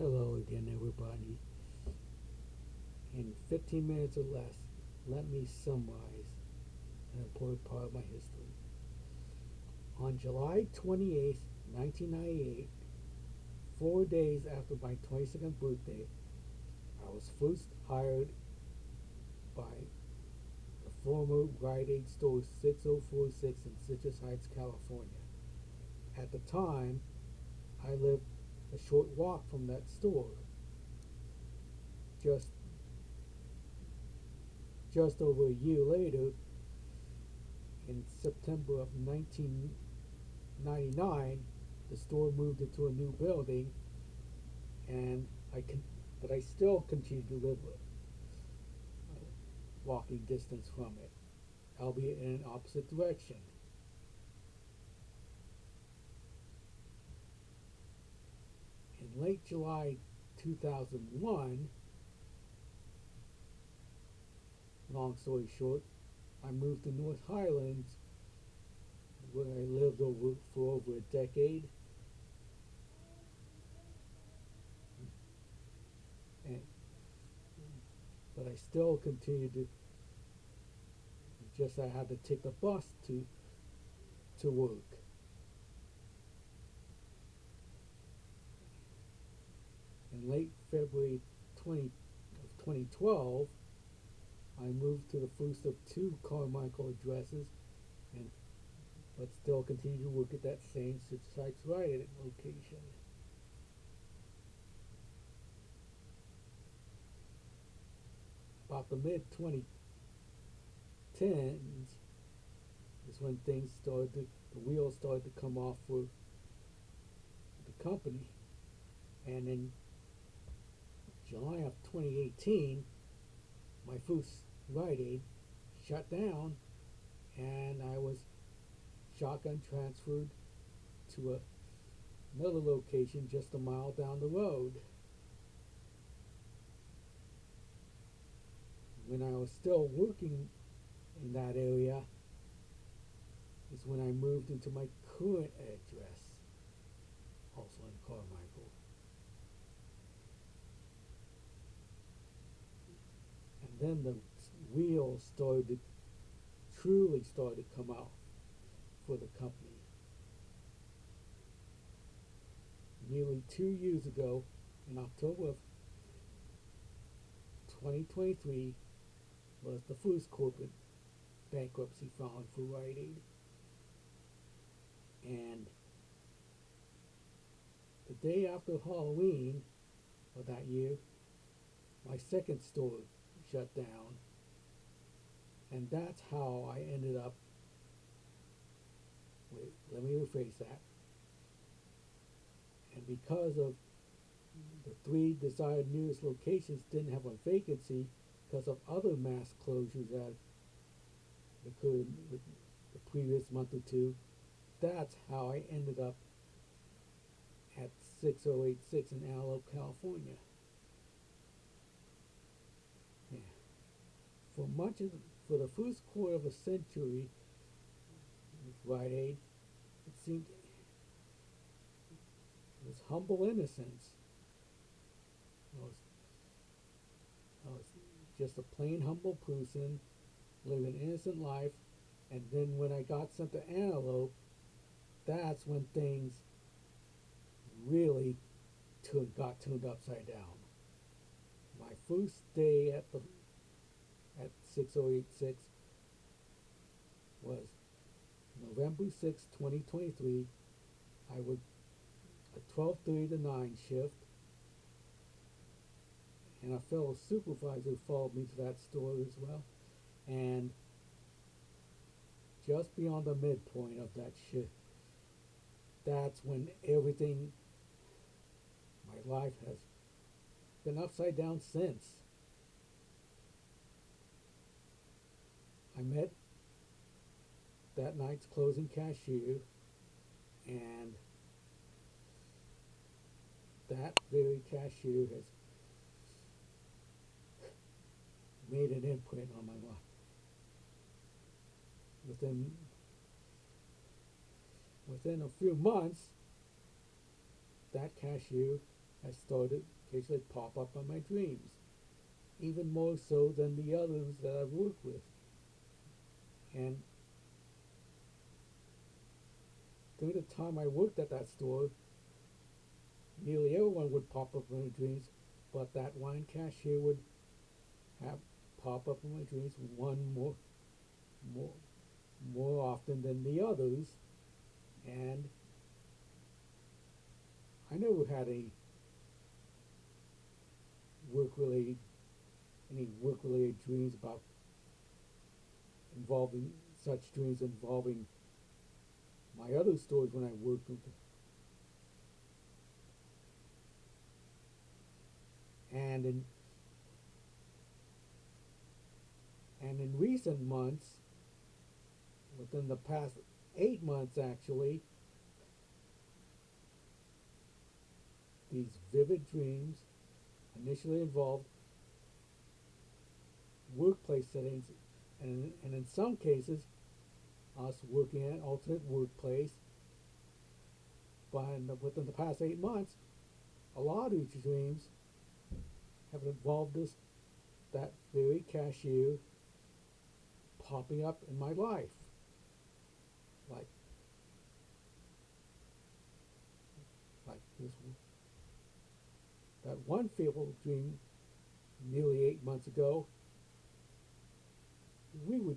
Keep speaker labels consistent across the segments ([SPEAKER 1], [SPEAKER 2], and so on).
[SPEAKER 1] Hello again, everybody. In 15 minutes or less, let me summarize an important part of my history. On July 28th, 1998, 4 days after my 22nd birthday, I was first hired by the former Rite Aid store 6046 in Citrus Heights, California. At the time, I lived a short walk from that store. Just just over a year later, in September of 1999, the store moved into a new building, and but I still continue to live walking distance from it, albeit in an opposite direction. In late July 2001, long story short, I moved to North Highlands, where I lived for over a decade, and but I still continued to. Just I had to take the bus to work. In late February 2012, I moved to the first of two Carmichael addresses, and but still continue to work at that same Citrus Heights Rite Aid location. About the mid 2010s is when the wheels started to come off for the company, and in July of 2018, my first Rite Aid shut down, and I was shotgun transferred to another location just a mile down the road. When I was still working in that area is when I moved into my current address, also in Carmichael. And then the wheels truly started to come out for the company. Nearly 2 years ago, in October of 2023, was the first corporate bankruptcy filing for Rite Aid. And the day after Halloween of that year, my second store shut down. And that's how I ended up. Wait, let me rephrase that. And because of the three desired nearest locations didn't have a vacancy because of other mass closures that occurred with the previous month or two, that's how I ended up at 6086 in Antelope, California. Yeah. For the first quarter of a century with Rite Aid, it seemed it was humble innocence. I was just a plain humble person living an innocent life, and then when I got sent to Antelope, that's when things really got turned upside down. My first day at 6086 was November 6, 2023. I worked a 12:30 to 9 shift, and a fellow supervisor followed me to that store as well. And just beyond the midpoint of that shift, that's when everything, my life has been upside down since. I met that night's closing cashier, and that very cashier has made an imprint on my life. Within a few months, that cashier has started occasionally pop up in my dreams, even more so than the others that I've worked with. And during the time I worked at that store, nearly everyone would pop up in my dreams, but that one cashier would have pop up in my dreams more more often than the others, and I never had work related any work related dreams about involving such dreams involving my other stores when I worked with them. And in recent months, within the past 8 months actually, these vivid dreams initially involved workplace settings, and in some cases, us working at an alternate workplace. But within the past 8 months, a lot of these dreams have involved that very cashier popping up in my life. Like this, that one fateful dream nearly 8 months ago. We were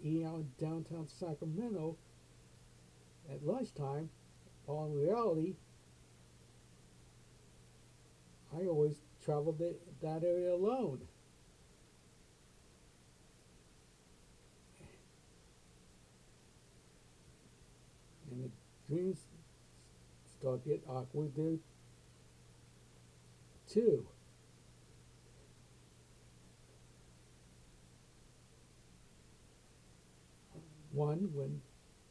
[SPEAKER 1] eating out in downtown Sacramento at lunchtime, while in reality, I always traveled that area alone. And the dreams start to get awkward there too. One when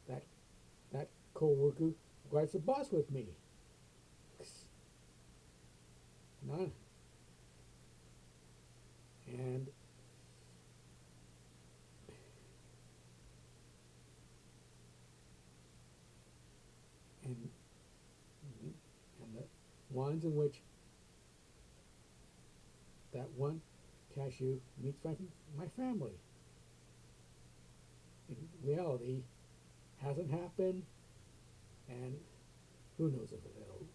[SPEAKER 1] that coworker rides the bus with me. None. And and the ones in which that one cashier meets my family. In reality, hasn't happened, and who knows if it'll.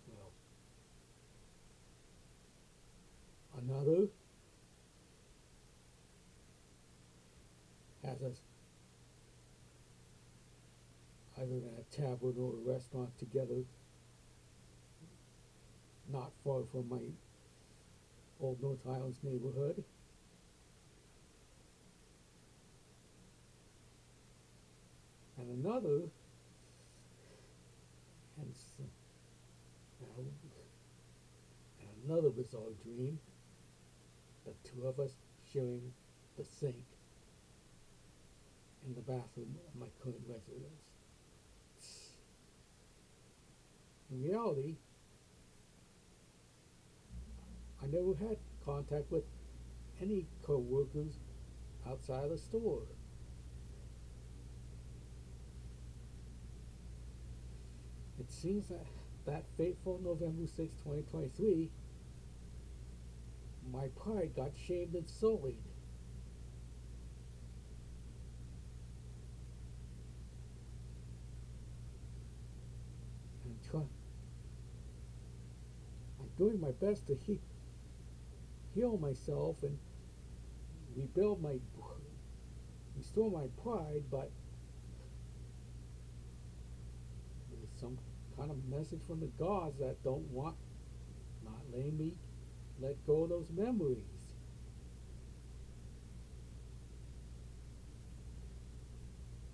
[SPEAKER 1] Well, another has us either in a tavern or a restaurant together, not far from my old North Highlands neighborhood. And another, and, and another bizarre dream, the two of us sharing the sink in the bathroom of my current residence. In reality, I never had contact with any co-workers outside of the store. It seems that fateful November 6, 2023, my pride got shamed and sullied. I'm doing my best to heal myself and restore my pride, but there's some kind of message from the gods that not letting me let go of those memories.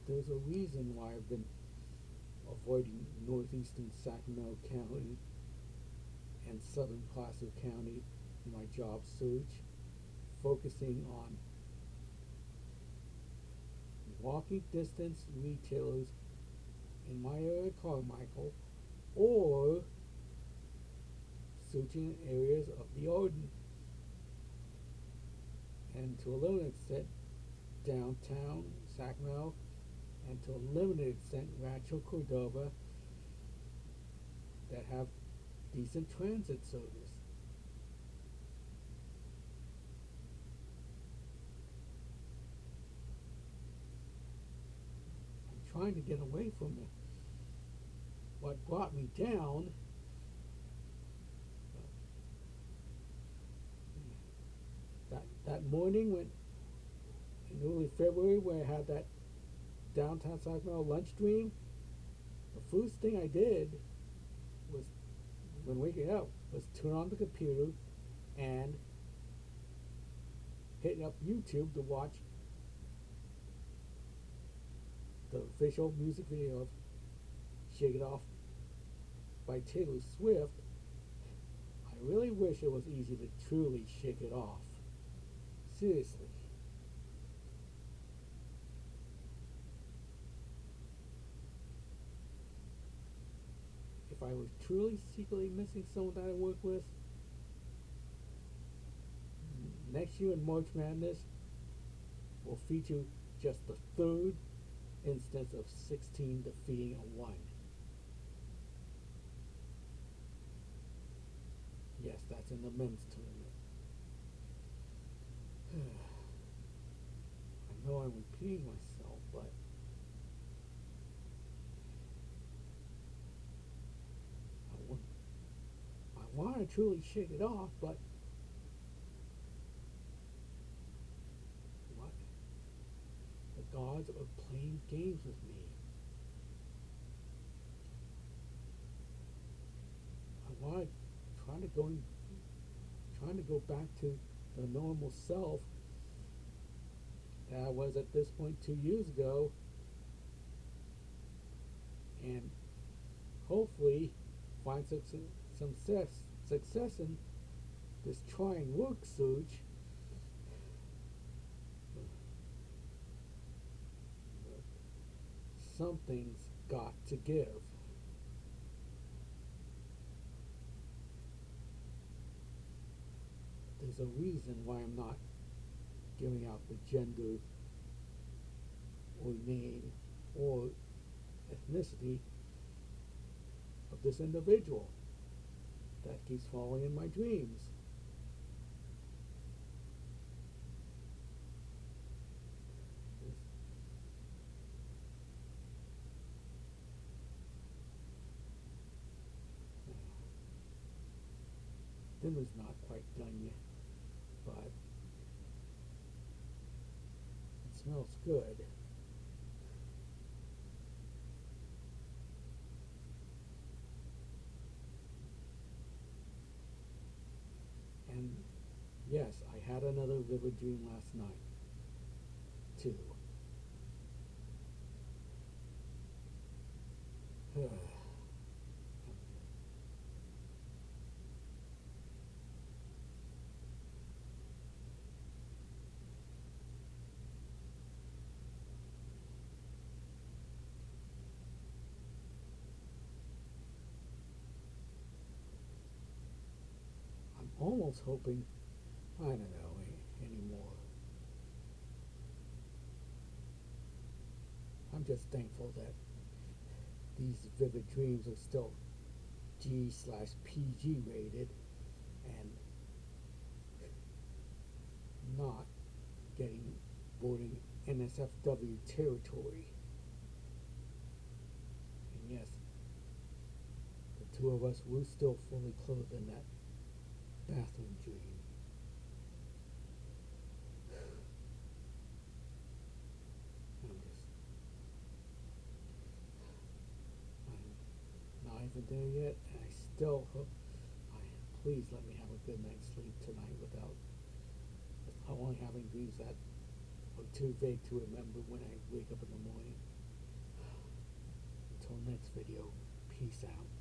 [SPEAKER 1] There's a reason why I've been avoiding northeastern Sacramento County and southern Placer County in my job search, focusing on walking distance retailers in my area, Carmichael, or searching in areas of the Arden, and to a limited extent downtown Sacramento, and to a limited extent Rancho Cordova, that have decent transit service. I'm trying to get away from it. What brought me down, that morning when in early February when I had that downtown Sacramento lunch dream, the first thing I did was, when waking up, was turn on the computer and hit up YouTube to watch the official music video of Shake It Off by Taylor Swift. I really wish it was easy to truly shake it off. Seriously. If I was truly secretly missing someone that I work with, next year in March Madness will feature just the third instance of 16 defeating a 1. Yes, that's in the men's tournament. I know I'm repeating myself, but I want to truly shake it off, but what? The gods are playing games with me. I want to trying to go back to the normal self that I was at this point 2 years ago, and hopefully find some success in this trying work search. But something's got to give. There's a reason why I'm not giving out the gender or name or ethnicity of this individual that keeps following in my dreams. Dinner's not quite done yet, but it smells good. And yes, I had another vivid dream last night, too. Almost hoping, I don't know anymore. I'm just thankful that these vivid dreams are still G/PG rated and not getting bordering NSFW territory. And yes, the two of us were still fully clothed in that bathroom dream. I'm not even there yet, and I still hope, please let me have a good night's sleep tonight without only having dreams that are too vague to remember when I wake up in the morning. Until next video, peace out.